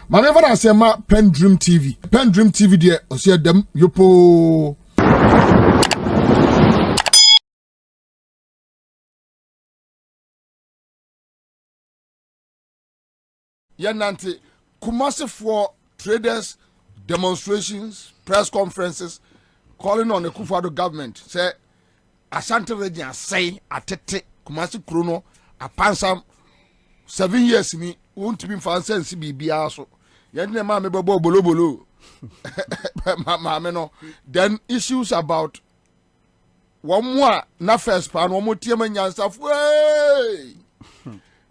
My never say ma PENDREAM TV. PENDREAM TV there. O see them yopo. Yanante Kumasi for traders demonstrations, press conferences, calling on the Kufuor government. Say Ashanti region say atete Kumasi Krono a pansam 7 years me won't be fancy and see BBA so. Yet mamma bolo bolo. Mamma no. Then issues about one more na first pan one more team and yourself. Way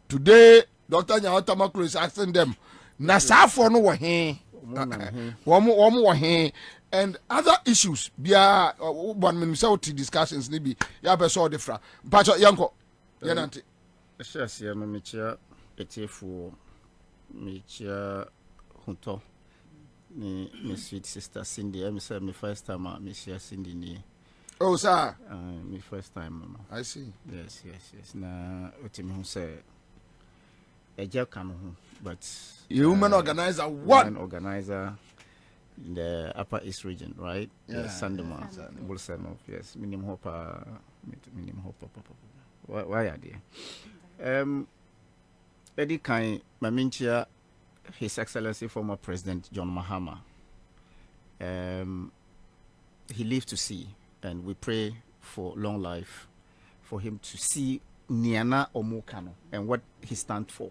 today. Dr. Nyawatamaklo is asking them, Nasafo no wahe, wamu wahe, and other issues. Bia one ministry discussions nibi. Ya beso different. Pacho yanko, yanante. Yes, ya mamicha etefu, micha hunto. Ni sweet sister Cindy. I say my first time I miss Cindy ni. Oh sir. My first time, mama. I see. Yes. Na utimi hu say. But you woman organizer what? Woman organizer in the Upper East region, right? Yeah, yes, Sandema, Bolsenov, yes. Minimum Hopper. Why are they? Eddie Kai Maminchia, His Excellency former President John Mahama. He lived to see, and we pray for long life for him to see Niana Omukano and what he stands for.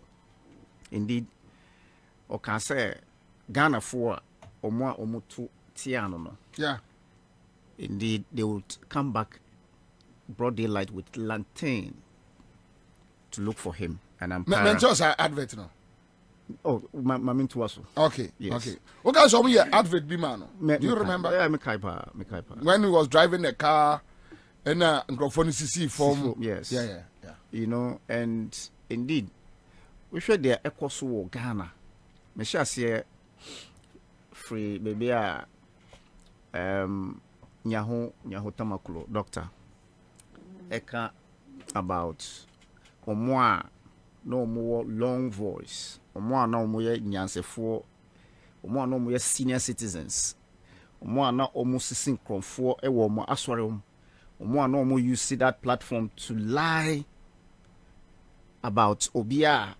Indeed, or can say Ghana for Omwa Omutu Tiano. No. Yeah. Indeed, they would come back broad daylight with lantern to look for him. And I'm just advert now. Oh, my to us. Okay. Yes. Okay. Okay, so we advert be man. Do you remember? Yeah, Mikaipa. When he was driving the car and microphone CC form. Yes. Yeah. You know, and indeed, we should their Expȯsed Ghana. Me shall say free baby nyaho tamaklo doctor. Eka about omwa no more long voice. Omwa no more nyansefo. Omwa no more senior citizens. Omwa na almost synchronfo ewo mo asware omwa no more use that platform to lie about obia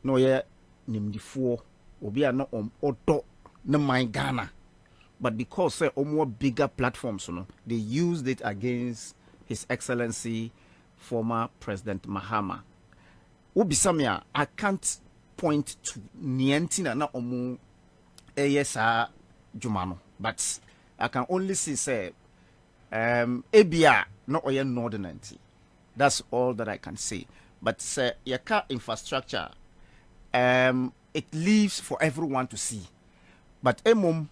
no ye nimdifo obia no odo na my Ghana, but because say more bigger platforms, you know, they used it against His Excellency former President Mahama. Obisamia, I can't point to nientina na omu eyesa jumano, but I can only see say ebia no oye northernity. That's all that I can say. But say yaka infrastructure, it leaves for everyone to see. But and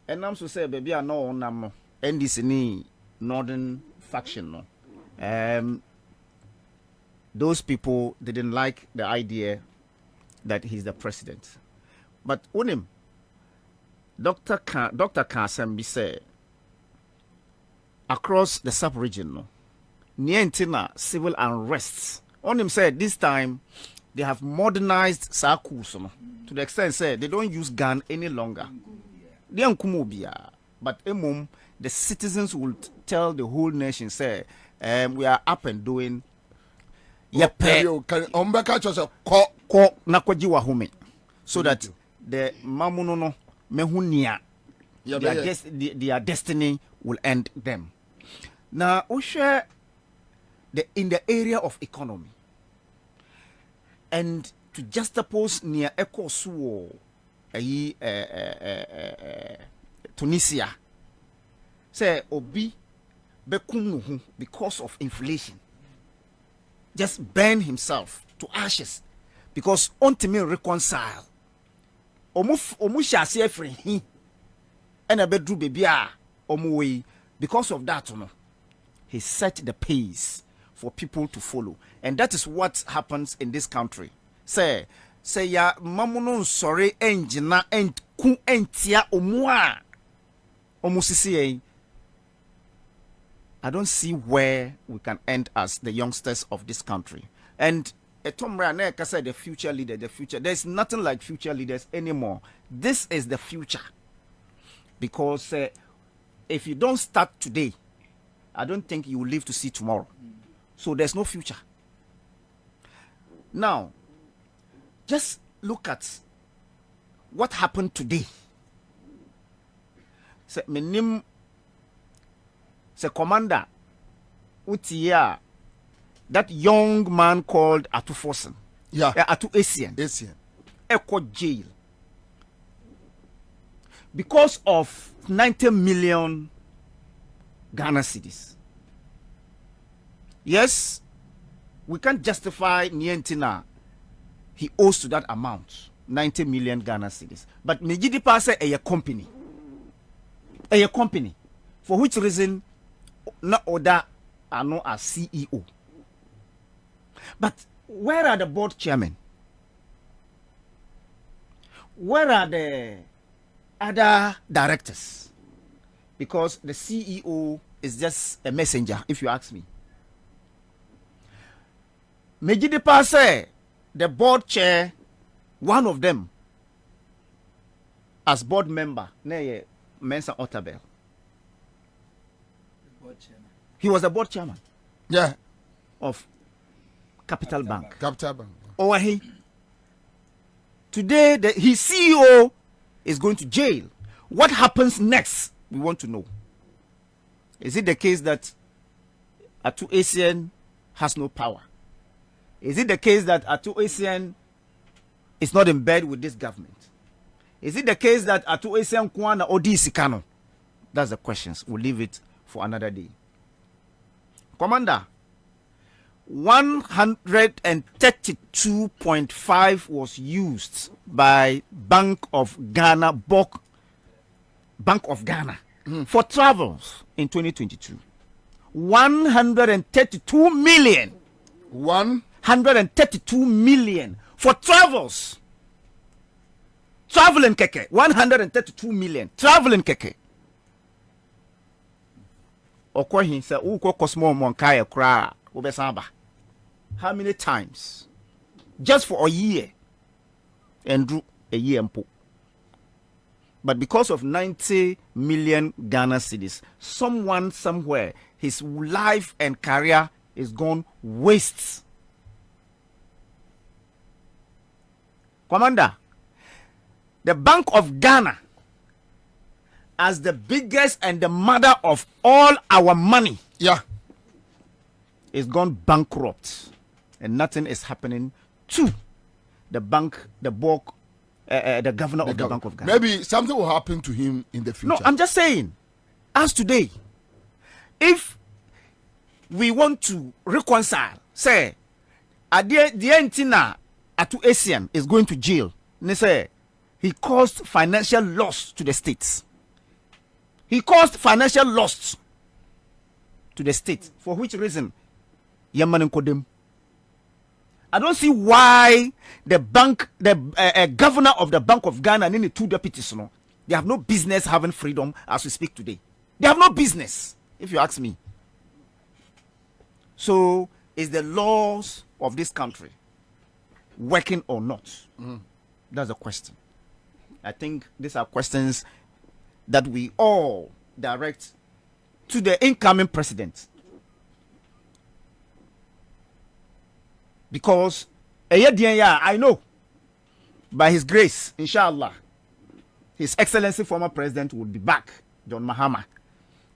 I'm so say baby I know on NDC ni northern faction no. Those people didn't like the idea that he's the president. But unim Dr. Kasembi say across the sub-region no. Nientina civil unrest. On him said this time they have modernized Sakusono to the extent said they don't use gun any longer. They are but the citizens will tell the whole nation say we are up and doing so that the mamunono mehunia their destiny will end them. Now we share in the area of economy and to juxtapose near Expȯsed Tunisia say obi bekum because of inflation just burn himself to ashes because ultimately reconcile omu shase free he and a bedru baby omu way because of that no he set the pace for people to follow, and that is what happens in this country. Say ya mamuno sorry enjina and ku entia omua omusisi. I don't see where we can end as the youngsters of this country. And Tom Rane said the future leader, the future. There's nothing like future leaders anymore. This is the future. Because if you don't start today, I don't think you will live to see tomorrow. So there's no future. Now, just look at what happened today. Se menim se commander Utia, that young man called Atu Yeah. Atu Essien. Essien. Echo jail. Because of 90 million Ghana cedis. Yes, we can't justify Nientina. He owes to that amount, 90 million Ghana cedis. But Mejidi Pase a company. A company. For which reason, not order are not as CEO. But where are the board chairmen? Where are the other directors? Because the CEO is just a messenger, if you ask me. Mejidi Pase, the board chair, one of them, as board member, Mensa Otabel. He was the board chairman. Yeah. Of Capital Bank. Capital Bank. Or he. Today, his CEO is going to jail. What happens next? We want to know. Is it the case that Atu Essien has no power? Is it the case that Atu Essien is not in bed with this government? Is it the case that Atu Essien Kwana Odi Sikano? That's the questions. We'll leave it for another day. Commander, 132.5 was used by Bank of Ghana for travels in 2022. 132 million. 132 million for travels. Traveling keke. 132 million. Traveling keke. Okwahin say uko kosmo monkaya kra obesamba. How many times? Just for a year. And drew a year mpo. But because of 90 million Ghana cedis, someone somewhere, his life and career is gone waste. Commander, the Bank of Ghana, as the biggest and the mother of all our money, yeah, is gone bankrupt, and nothing is happening to the bank, the governor of the Bank of Ghana. Maybe something will happen to him in the future. No, I'm just saying, as today, if we want to reconcile, say, the antenna Atu Essien is going to jail, they say he caused financial loss to the states. He caused financial loss to the state. For which reason? Yamanin Kodem. I don't see why the governor of the Bank of Ghana and the two deputies, they have no business having freedom as we speak today. They have no business, if you ask me. So, is the laws of this country working or not? That's the question. I think these are questions that we all direct to the incoming president. Because I know, by his grace, inshallah, His Excellency former president will be back, John Mahama.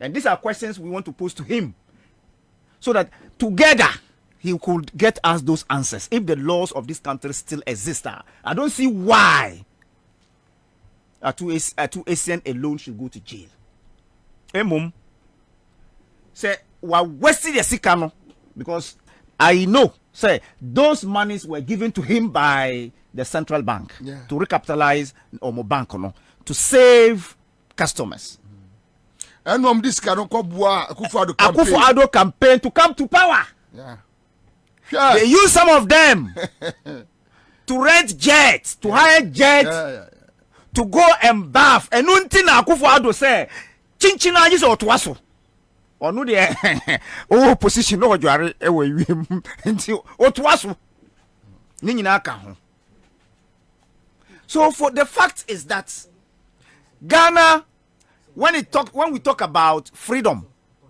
And these are questions we want to pose to him, so that together he could get us those answers. If the laws of this country still exist, I don't see why Atu Essien alone should go to jail. Mum say we're wasting the sikano, because I know, say, those monies were given to him by the central bank to recapitalize Omo Bank, to save customers. And this cannot Akufo-Addo campaign to come to power. Yeah. They use some of them to rent jets, to hire jets, to go and bath. And until Akufo-Addo say, Chinchina is Otwaso. Or no, the position no Otwaso. Ni nyina ka ho. So for the fact is that Ghana, when we talk about freedom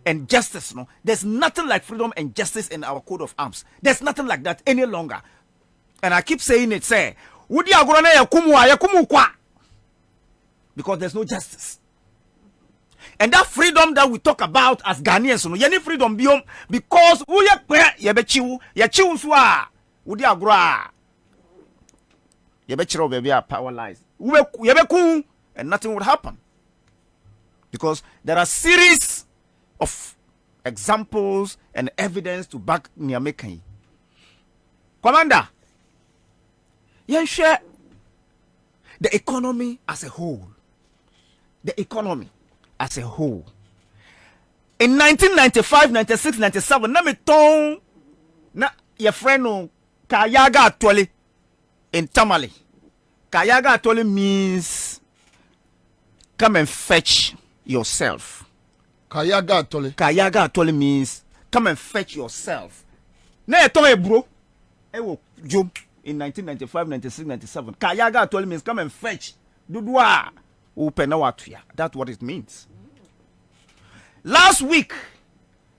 and justice, no, there's nothing like freedom and justice in our code of arms. There's nothing like that any longer. And I keep saying it, say, because there's no justice. And that freedom that we talk about as Ghanaians, no, any freedom beyond because we powerless. And nothing would happen. Because there are series of examples and evidence to back Niamekai. Commander, you share the economy as a whole. The economy as a whole. In 1995, 96, 97, na me ton na your friend no Kayaga Atwale in Tamale. Kayaga Atwale means come and fetch yourself. Kayaga Atwale means come and fetch yourself. Na ton e bro. E wo jom in 1995, 96, 97. Kayaga Atwale means come and fetch. Dudwa. That's what it means. Last week,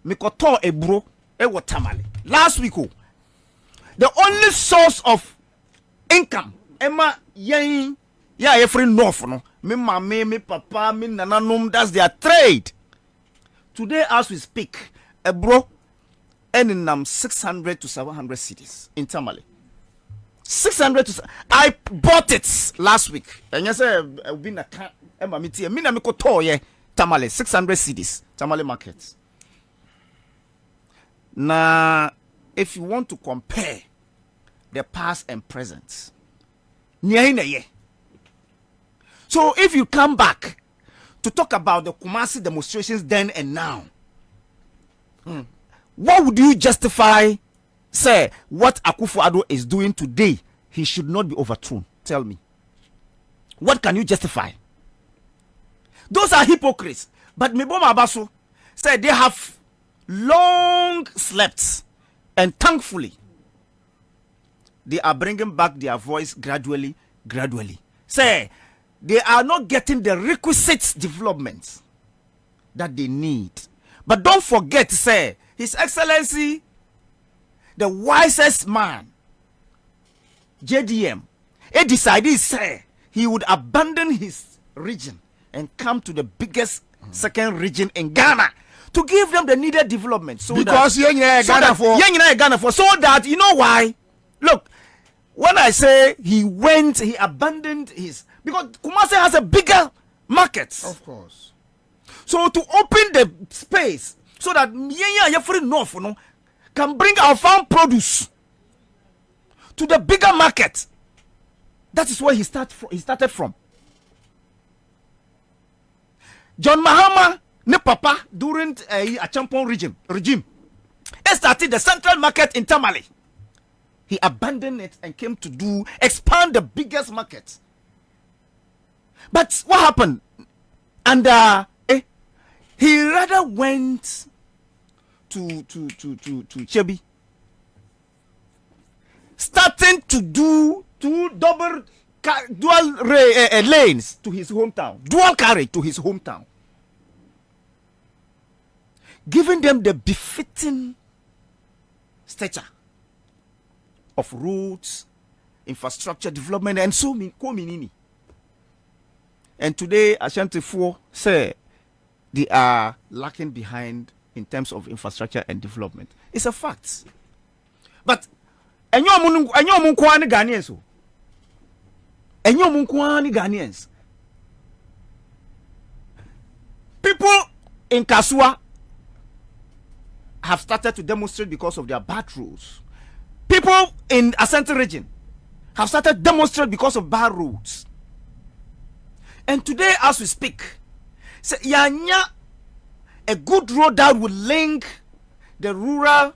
Mikoto Ebro Ewo Tamale. Last week, the only source of income, Emma Yang, every north, no, me mama, me papa, me nananum, that's their trade. Today, as we speak, Ebro earning 600 to 700 cities in Tamale. 600 to I bought it last week. And yes, I've been a mamiti. Mina mikoto Tamale 600 cedis. Tamale markets. Now, if you want to compare the past and present, so if you come back to talk about the Kumasi demonstrations then and now, what would you justify? Say what Akufo-Addo is doing today, he should not be overthrown. Tell me. What can you justify? Those are hypocrites. But Miboma Abaso said they have long slept. And thankfully, they are bringing back their voice gradually. Say, they are not getting the requisite development that they need. But don't forget, say, His Excellency, the wisest man, JDM, he decided, say, he would abandon his region and come to the biggest second region in Ghana to give them the needed development. So because that, so that, you know why? Look, when I say he abandoned his, because Kumasi has a bigger market. Of course. So to open the space so that free north, can bring our farm produce to the bigger market. That is where he started from. John Mahama, ne papa, during a champion regime, he started the central market in Tamale. He abandoned it and came to expand the biggest market. But what happened? And he rather went to Chebi, starting to do dual lanes to his hometown, dual carriage to his hometown, giving them the befitting stature of roads, infrastructure development, and so many. And today, Ashanti 4 say they are lacking behind in terms of infrastructure and development. It's a fact. But Ghanaians. People in Kasua have started to demonstrate because of their bad roads. People in Asante region have started to demonstrate because of bad roads. And today, as we speak, a good road that will link the rural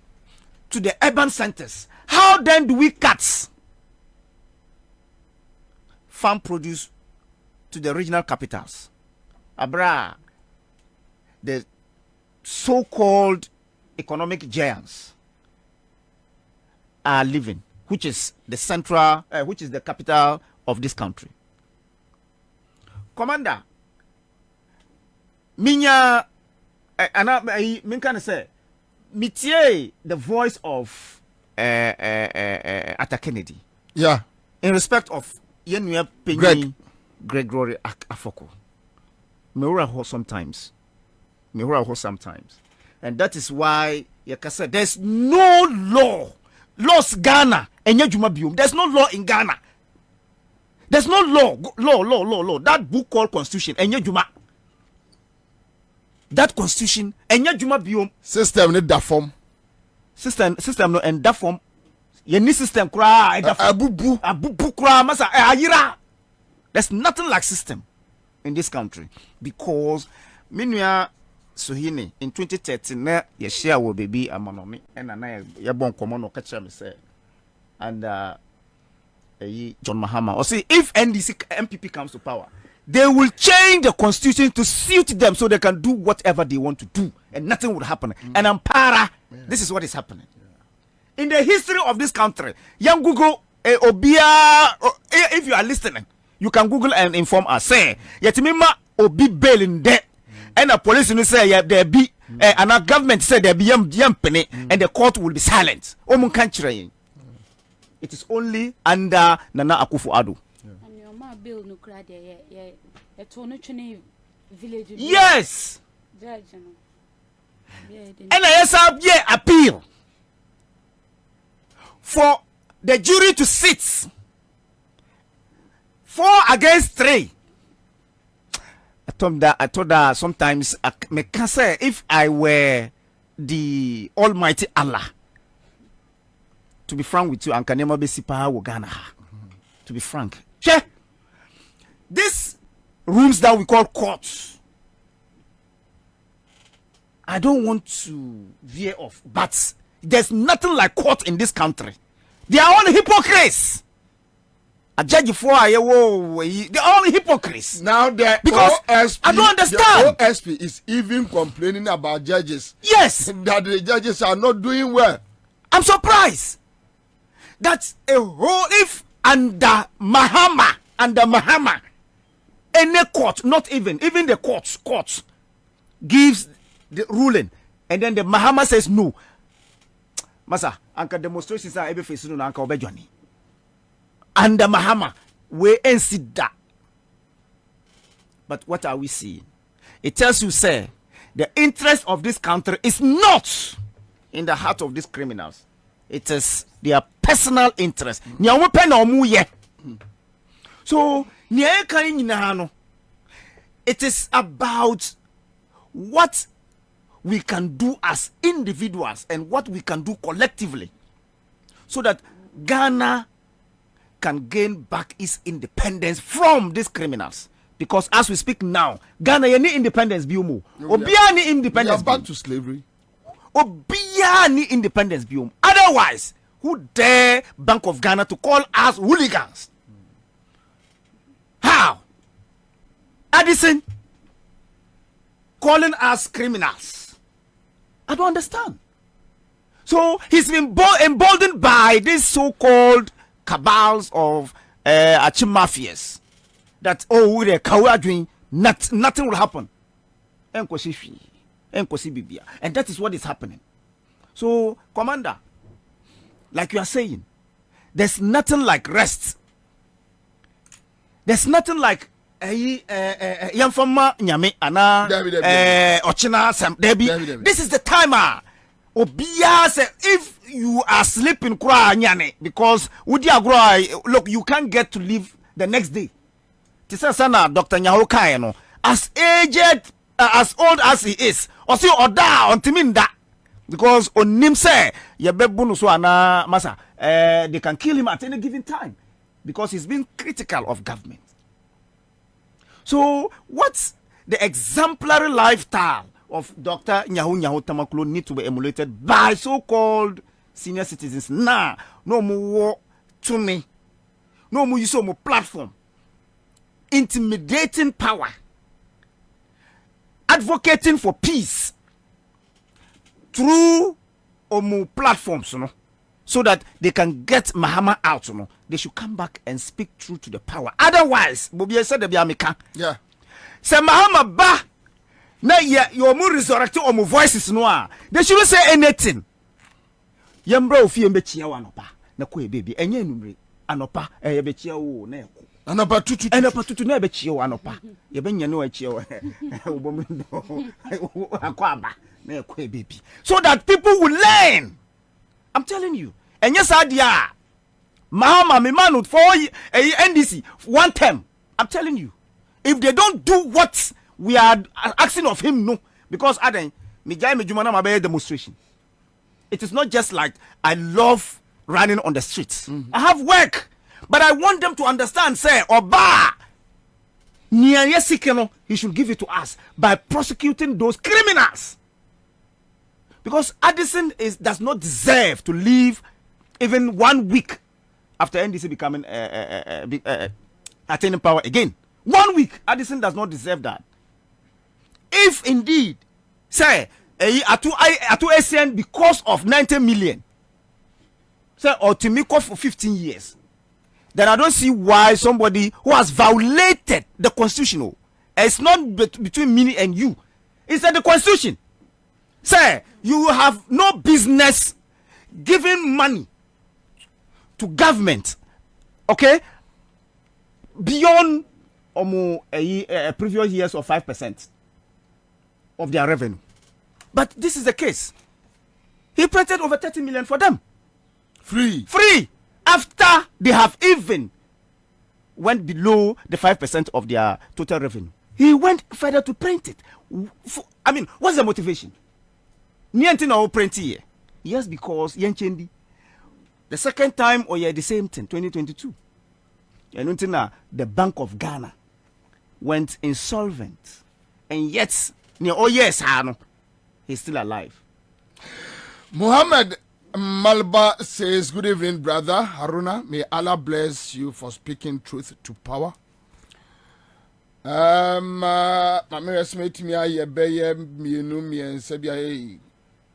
to the urban centers. How then do we cut farm produce to the regional capitals? Abra, the so-called economic giants are living. which is the central, which is the capital of this country. Commander, minya, min can say, mitie the voice of Atta Kennedy. Yeah. In respect of Yenua Penny Gregory Afoko. Me sometimes. And that is why Yakasa, there's no law. Lost Ghana and Yajumabium. There's no law in Ghana. There's no law. That book called Constitution and Yajuma. That Constitution and Yajumabium. System need that form. System no and that form. Ye system kra abubu kra masa ayira. There's nothing like system in this country because minua Sohini in 2013 na ye share wo baby amanomi and na ye bon komo no catch me say and John Mahama or see if NPP comes to power they will change the constitution to suit them so they can do whatever they want to do and nothing will happen and ampara this is what is happening in the history of this country. Young Google obia if you are listening you can Google and inform us say yetimima obi bail in there. And the police will say there be and our government said there be yam penny and the court will be silent. It is only under Nana Akufo-Addo. And your ma bill no cry there village. Yes. Judge, and I have appeal for the jury to sit 4 against 3. I told her sometimes me can say if I were the Almighty Allah, to be frank with you, and can never be sipa Ghana. To be frank, these rooms that we call courts, I don't want to veer off, but there's nothing like court in this country. They are all hypocrites. A judge for they're all hypocrites. Now the because OSP, I don't understand. The OSP is even complaining about judges. Yes, that the judges are not doing well. I'm surprised. That's a whole if under Mahama, any court, not even the courts gives the ruling, and then the Mahama says no. Masa, anka demonstrations are every face no anka obejwani. And the Mahama, we ain't see that. But what are we seeing? It tells you, say, the interest of this country is not in the heart of these criminals. It is their personal interest. So, it is about what we can do as individuals and what we can do collectively so that Ghana can gain back its independence from these criminals. Because as we speak now, Ghana need independence. Obia need independence. We are back to slavery. Obia need independence. Otherwise, who dare Bank of Ghana to call us hooligans? How? Addison calling us criminals. I don't understand. So he's been emboldened by this so-called cabals of Achim mafias that with a cowardly nothing will happen. And that is what is happening. So, Commander, like you are saying, there's nothing like rest. There's nothing like Yamfama Nyame ana Ochina Sam Debbie. This is the timer. Obia say if you are sleeping cry nyane because look you can't get to live the next day. Tisa sana Dr. Nyaho Kai no as aged as old as he is or see oda ontiminda because onim say yebebunu so ana masa they can kill him at any given time because he's been critical of government. So what's the exemplary lifestyle of Dr. Nyahu Tamaklo need to be emulated by so-called senior citizens? Nah, no more to me. No more use of platform. Intimidating power. Advocating for peace through platforms, you know. so that they can get Mahama out, they should come back and speak truth to the power. Otherwise, Bobby said the Biamika. Yeah. Say Mahama ba na your more resurrected or more voices no. They shouldn't say anything. Yambra ofi mbechia wanopa na ko baby enye numre anopa yebechia wo na eko. Anopa tutu na yebechia wo anopa. Yebenya no achia wo. Obomundo. Akwaba na eko baby. So that people will learn. I'm telling you. And yes, Adia, Mahama, me man for NDC one term. I'm telling you, if they don't do what we are asking of him, no, because Aden, me guy me jumana mabe demonstration. It is not just like I love running on the streets. I have work, but I want them to understand. Say, Oba, he should give it to us by prosecuting those criminals. Because Addison does not deserve to live even 1 week after NDC becoming attaining power again. 1 week, Addison does not deserve that. If indeed, say, atu Essien because of 90 million, say, or Timiko for 15 years, then I don't see why somebody who has violated the constitution, it's not between me and you, it's the constitution. Say, you have no business giving money to government, okay, beyond previous years of 5% of their revenue. But this is the case. He printed over 30 million for them. Free. After they have even went below the 5% of their total revenue. He went further to print it. I mean, what's the motivation? Niente na print here. Yes, because Yenchendi. The second time or the same thing, 2022. And the Bank of Ghana went insolvent. And yet, yes, he's still alive. Muhammad Malba says, good evening, brother Haruna. May Allah bless you for speaking truth to power. Mama estimate me aye beye mienu mi ensebia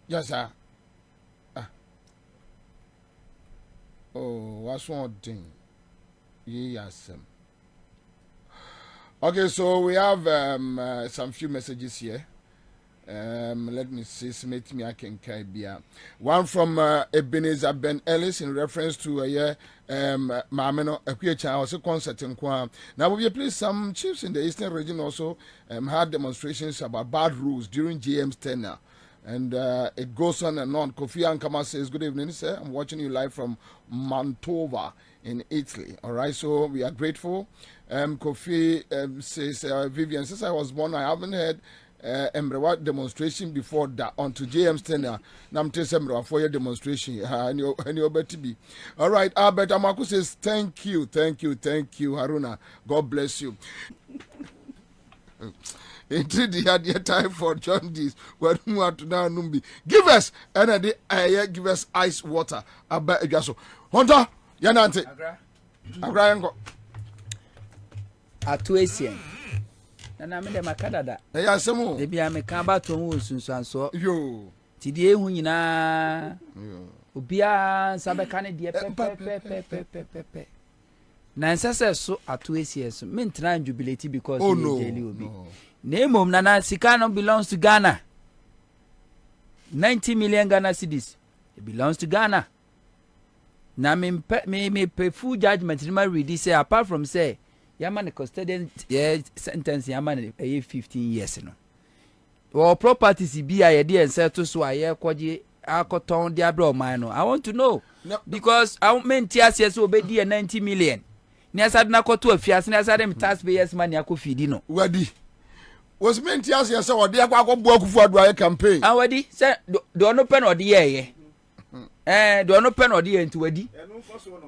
yes sir. Oh, what's one thing? Yes. Okay, so we have some few messages here. Let me see, submit me I can carry one from Ebenezer Ben Ellis in reference to Mameno Akwecha also concert in Kwa. Now will you please some chiefs in the eastern region also had demonstrations about bad rules during GM's tenure. And it goes on and on. Kofi Ankama says, good evening, sir. I'm watching you live from Mantova in Italy. All right, so we are grateful. Kofi says, Vivian, since I was born, I haven't heard Emrewa demonstration before that onto JM's tenure. Nam tes Emrewa for your demonstration. And you're better be. All right, Albert Amaku says, thank you, Haruna. God bless you. Into the time for John Dees. When we are to now numbi. Give us energy, give us ice water. About Jaso. Hunter, Yanante. Agra yango. Atu Essien. Na me de makada da. Ya semo. De bia me kan ba to hu sunsuanso. Yo. Ti de hu nyina. Yo. Obia sabe kan de pe. Na nsese so Atu Essien so. Me ntra jubilate because he jeli obi. Name Nana Sikano belongs to Ghana. 90 million Ghana cedis. It belongs to Ghana. Now me pay full judgment. You might read this. Say apart from say, Yaman custodian sentence Yaman 15 years. You know. Or properties be a idea and settle so I kwaji akoton diablo mine. I want to know because I mean TSS will be 90 million. Niasa na ko to afiase na sa dem taxpayers money akofidi no. Wadi. Was meant to ask yourself, what they are going to for a campaign. I already said, don't open or the year. Don't open or the end to Eddie.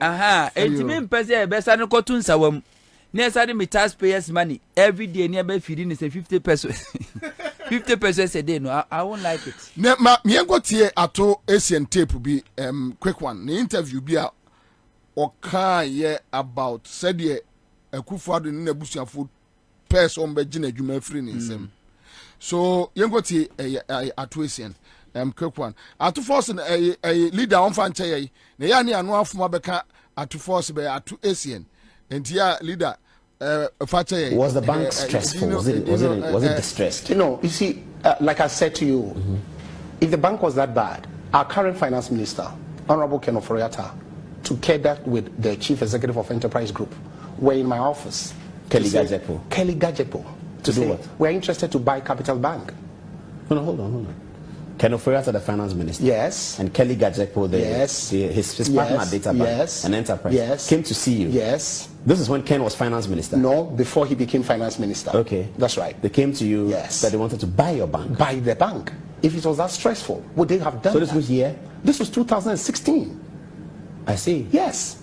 Aha, and mean, Pezzer, best I know cotton sawam. Next, I me taxpayers' money every day nearby feeding is a 50%. 50% a day. No, I won't like it. Me got here at all Essien tape will be quick one. The interview be a or car ye about said ye a kufad in the bush of food. Person be jina juma free nsem. So yengo ti Atu Essien quick one. Atu force a leader on fan chay. Nayani and one from Mabeka atu force be atu Essien. And here leader was the bank stressful? Was it distressed? You see, like I said to you, if the bank was that bad, our current finance minister, Honorable Ken Oforiatta, took care that with the chief executive of Enterprise Group, were in my office. Kelly Gajepo. To do what? We're interested to buy Capital Bank. No, hold on. Ken Oforiatta, the finance minister. Yes. And Kelly Gajepo, his partner at Data Bank and Enterprise, came to see you. Yes. This is when Ken was finance minister. No, before he became finance minister. Okay. That's right. They came to you that they wanted to buy your bank. Buy the bank. If it was that stressful, would they have done So this was here? This was 2016. I see. Yes.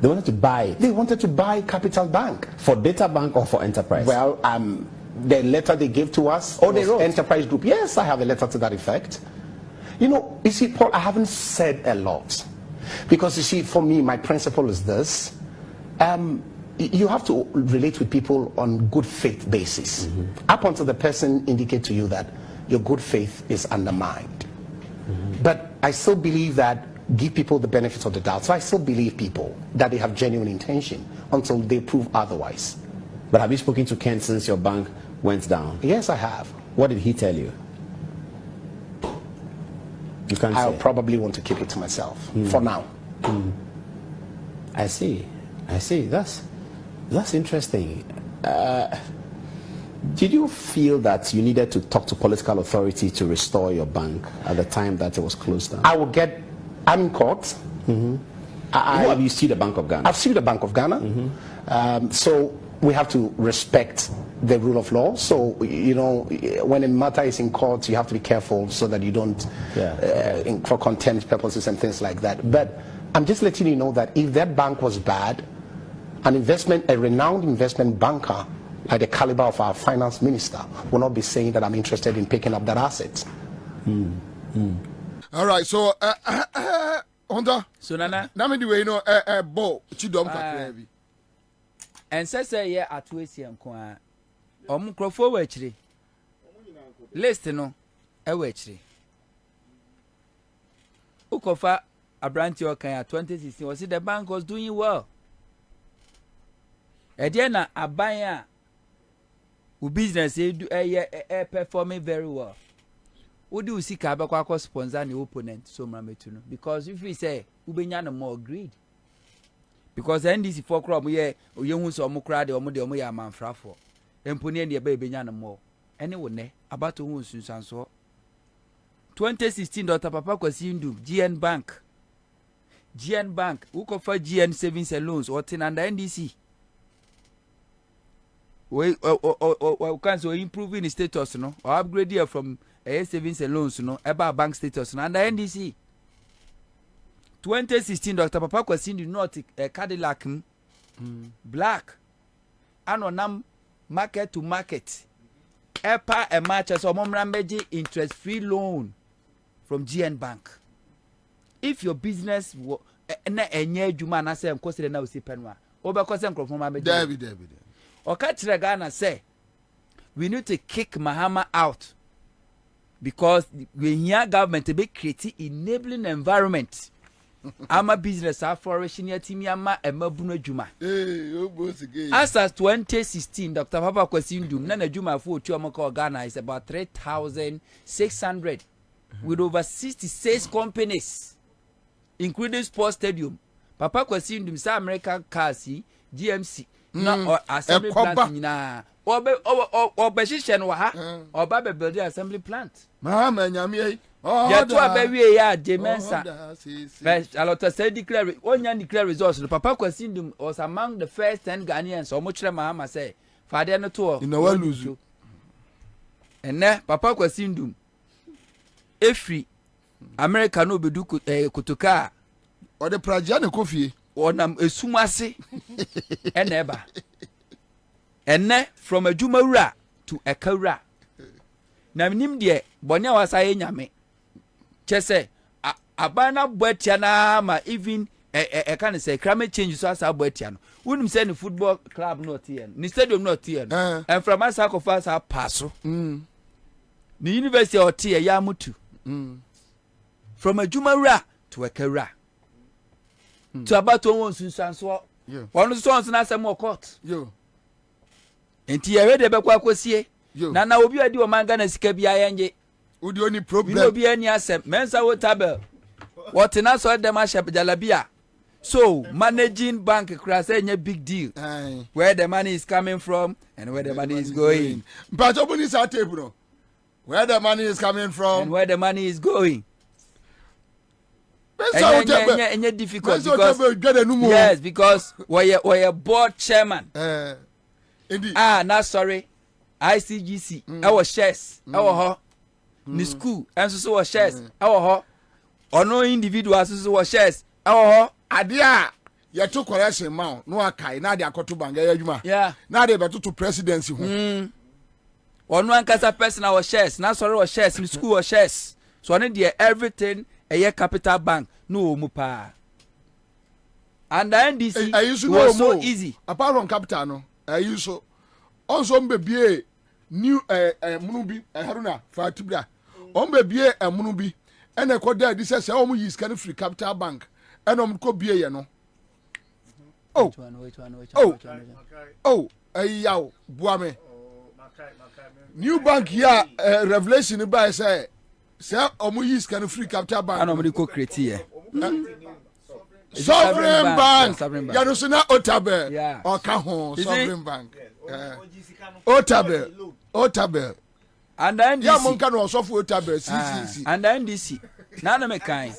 They wanted to buy. They wanted to buy Capital Bank. For Data Bank or for Enterprise? Well, the letter they gave to us. Oh, they wrote? Enterprise Group. Yes, I have a letter to that effect. You see, Paul, I haven't said a lot. Because, you see, for me, my principle is this. You have to relate with people on good faith basis. Up until the person indicate to you that your good faith is undermined. But I still believe that give people the benefit of the doubt. So I still believe people that they have genuine intention until they prove otherwise. But have you spoken to Ken since your bank went down? Yes, I have. What did he tell you? You can't I'll say. probably want to keep it to myself for now. I see. That's interesting. Did you feel that you needed to talk to political authority to restore your bank at the time that it was closed down? I'm in court. Have you sued the Bank of Ghana? I've sued the Bank of Ghana. So we have to respect the rule of law. So, when a matter is in court, you have to be careful so that you don't, for contempt purposes and things like that. But I'm just letting you know that if that bank was bad, a renowned investment banker like the caliber of our finance minister will not be saying that I'm interested in picking up that asset. All right, so Honda. So Nana. Now me the way bo chidom kakra bi. And say atu Essien ko a. Krofo wa chire. List no e wa chire. Ukofa Abranti Okan 2016 was the bank was doing well. Na aban a business performing very well. Would you see Kabakwa sponsor the opponent so mametuno? Because if we say ubenya no more greed. Because NDC for crop ye oyehu so omukra de omo ya manfrafo. Emponi ne be benya no more. Anyway ne about hu sunsanso. 2016 Dr. Papa Kwasi Ndum GN Bank who for GN savings and loans or tin under NDC. We can so improving the status or upgrade here from savings and loans about bank status under NDC. 2016 Dr. Papa Kwasi Ndum not a Cadillac black and market to market epa a match as omrambeji interest free loan from GN Bank. If your business na enye adwuma na say enkwose na osi penwa obekose nkrofo ma beji David okachire Ghana say we need to kick Mahama out because we hear government to be create enabling environment ama business are flourishing ya timi ama emabunu adwuma. As of 2016 Dr. Papa Kwasi Ndum na adwuma for otu amaka Ghana is about 3,600 with over 66 companies including sports stadium. Papa Kwasi Ndum sa American cars GMC na assembly plant nyina obeshishe no ha oba be build assembly plant Mahama nyame ya to abawie ya Jemensa first a lot of say declare results. The Papa Kwasi Ndum was among the first 10 Ghanaians omo kire Mahama say father no to you know what lose ene Papa Kwasi Ndum efri America no bedu kutuka or the praja ne kofie onam esumase eneba enne from adwumawura to ekawura na nim de bone awasaye nyame chese abana boatia na ma even can say climate change so asa boatia no wonim say the football club not here ni stadium not here and from us akofa sa passo ni university or here ya mutu from a jumara to a kara to about 2 months so one sons na some more court enti ye we de be kwa kwasie na obi adi o manga na sika bia yenje udi oni problem obi ani asem mensa wo tabel what na so dem a shep jalabia so managing bank crash a big deal where the money is coming from and where the money is going but obuni sa table where the money is coming from and where the money is going. It's difficult because yes, because we're board chairman. Not sorry. ICGC, our shares, our ho, the school, and so shares, our ho, or no individuals who shares, our ho. Adia, you took correction mount, no akai, now they are to bang, yeah, now they are to presidency. Or no one casa person our shares, not sorry or shares, in school or shares. So I need everything. A year capital bank no mupa and the NDC was so easy apart from capital no you so also mbebie new munubi haruna fatibra mbebie munubi and e koda this say o mu use can free capital bank and o ko bie ye no yaw buame new bank here revelation by say omu use can free capital bank and omudi ko create here sovereign bank ya no so na otabel o ka ho sovereign bank otabel and then ya mon ka no so for otabel CCC and then NDC na na me kan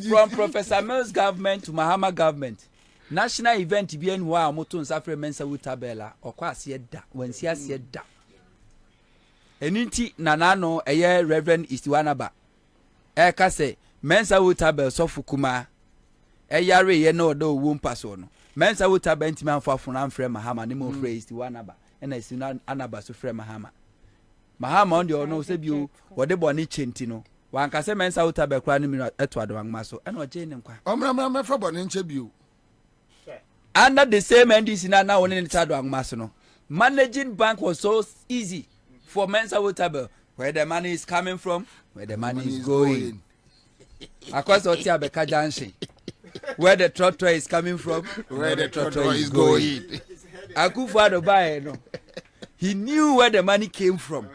from Professor Mills government to Mahama government national event bi enu a moto nsafre mensa otabel okwa ase da wansi ase da eniti nanano eye Reverend Istiwanaba ka say mensa wotabel so fukuma yare ye no do wo mpaso no mensa wotabel ntimi anfafo na amfre Mahama ne mo frɛ Istiwanaba na Istiwanaba so frɛ Mahama on the no say bio wode bone chenti no wanka say mensa wotabel kra ne mi eto adwanma so na oje ne nkwa omra me fa bone nche bio under the same NDC na woni ne tadwanma so no managing bank was so easy for mensa wotabel where the money is coming from, where the money is going. Across Otia Beka Junction, where the trottoir is coming from, where the trottoir is going. Akufo-Addo buy no. He knew where the money came from,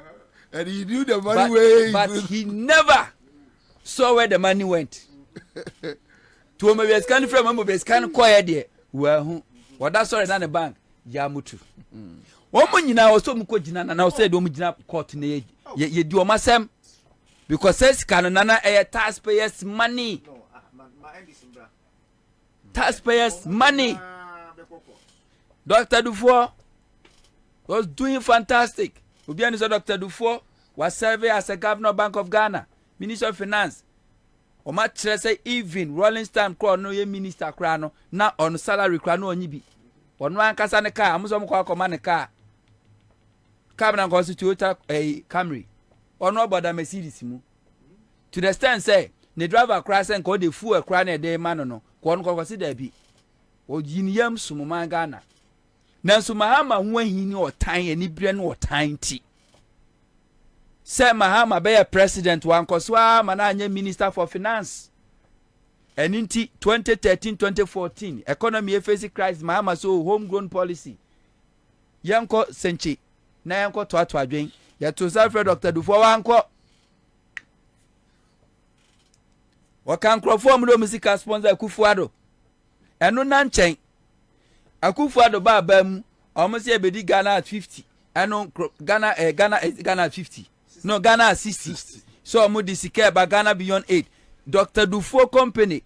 and he knew the money but he never saw where the money went. To me be scan from me be scan quiet there. Well, what that sorry na the bank yamutu. Omo nyina oso mko jina na say do mjina court na ye di omasem because says can na taxpayers money taxpayers money. Dr. Dufour was doing fantastic. Obiani so Dr. Dufour was serving as a governor of Bank of Ghana, Minister of Finance. Oma chere say even Rolling Stone crowd no ye minister crowd no na on salary crowd no onyi bi. Ono ankasa ne car amuso mko akoma ne car. Cabinet constitute Camry. Ono oboda Mercedes mu. To the extent say the driver crash and call the fuel cry na dey man no. Ko ono ko consider bi. O yiniyam sumuma Ghana. Nanso Mahama ho ahini otan ani bre no otan ti. Say Mahama be a president wan koswa mana anya minister for finance. And in 2013-2014 economy face crisis Mahama so homegrown policy. Yanko senchi na yanko to adwen ya to Alfred Dr. Dufour wanko wakan crofom do musical sponsor Akufo-Addo eno na nchen Akufo-Addo ba mu omo se ebedi Ghana at 50 eno Ghana 50 no Ghana 60 so omo di sika ba Ghana beyond 8 Dr. Dufour company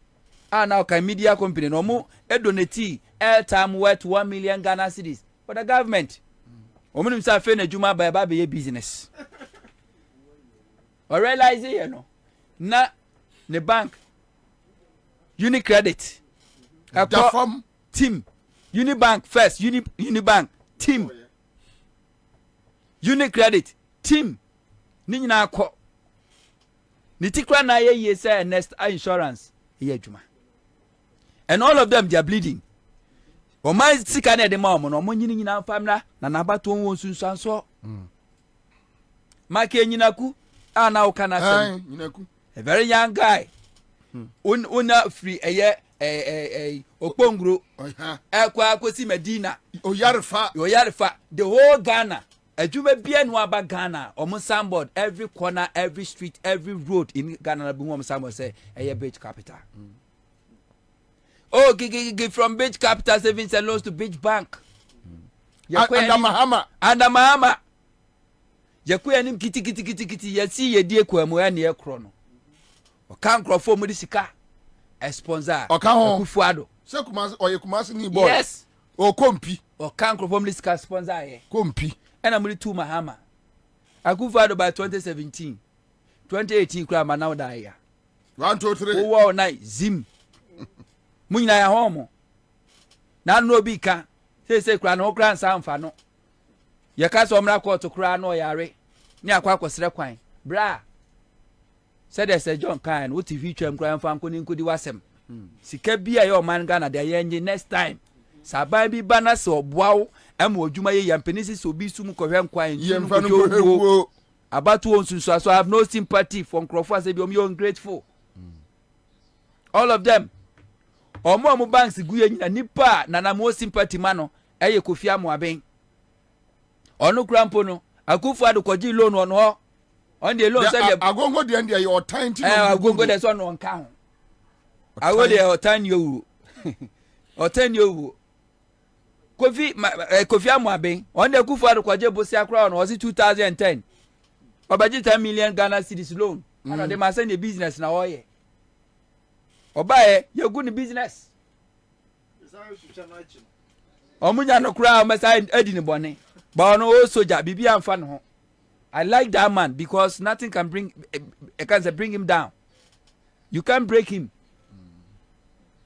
now can media company no mo e donate airtime worth 1 million Ghana cedis for the government. Omunim sa fe na juma ba be business. Or realize you know na the bank Unicredit Dafam team Unibank first Unibank team Unicredit team ni nyina akọ ni tikra na ye say next insurance ye juma and all of them they are bleeding. O my sika na de ma omo no mo nyina famna na nabato won sunsanso. Make nyina ku Ah, now can I say? A very young guy. Una free Okongro. Kwasi Medina. Oyarifa. The whole Ghana. A Juma bien waba Ghana. Almost sandboard. Every corner, every street, every road in Ghana. Bungom Sambo say a beach capital. Oh, from beach capital savings and loans to beach bank. Under Mahama. Yakuya nim kiti yasi ye die kwa mo ya ne ekro o kan krofo mo di sika e sponsor Akufuado se Kumasi ni boy. Yes, o kompi o kan krofo mo di sika sponsor ye kompi ena mo di tu Mahama Akufuado by 2017 2018 kra ma now die ya 1 2 3 o wo nai zim munyina ya homo na no bi ka se kra no kra nsa mfa no ye ka so mra court kra no yare ni akwa kwesere kwan bra said there's a John kind what TV twam kra mfa nko ni nkodi wasem sika bia ye o man Ghana de ye next time saban bi bana se oboawo ama odwuma ye yampenisi so bi sum kohwe nkwan ye mfa no kohwe abatu onsunsu so I have no sympathy for nkrofo as be you ungrateful all of them omo banks guye nyina nipa na na mo sympathy mano eye Kofi Amoaben onu krampo no Akufuado koji loan on ho on the loan say agongo de and your time to agongo de so no nka ho ago de o tan yo o tan yo Kofi Amoaben on the Akufuado koji bosi akra on was 2010 obaji 10 million Ghana cedis loan and they must send a business na oye obaye you go ni business omunya no kra o mesa edi ni bone. But no soldier, Bibi and fan. I like that man because nothing can bring him down. You can't break him.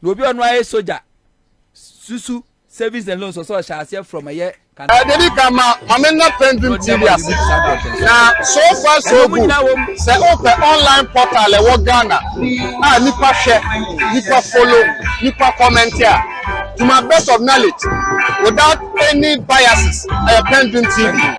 No be on why soldier. Susu savings and loans also shall see from a year. Dedi kama amena pending TV as. Na so far so good. Say open online portal e wo Ghana. Ah nipa share, nipa follow, nipa comment here. To my best of knowledge, without any biases, pending TV.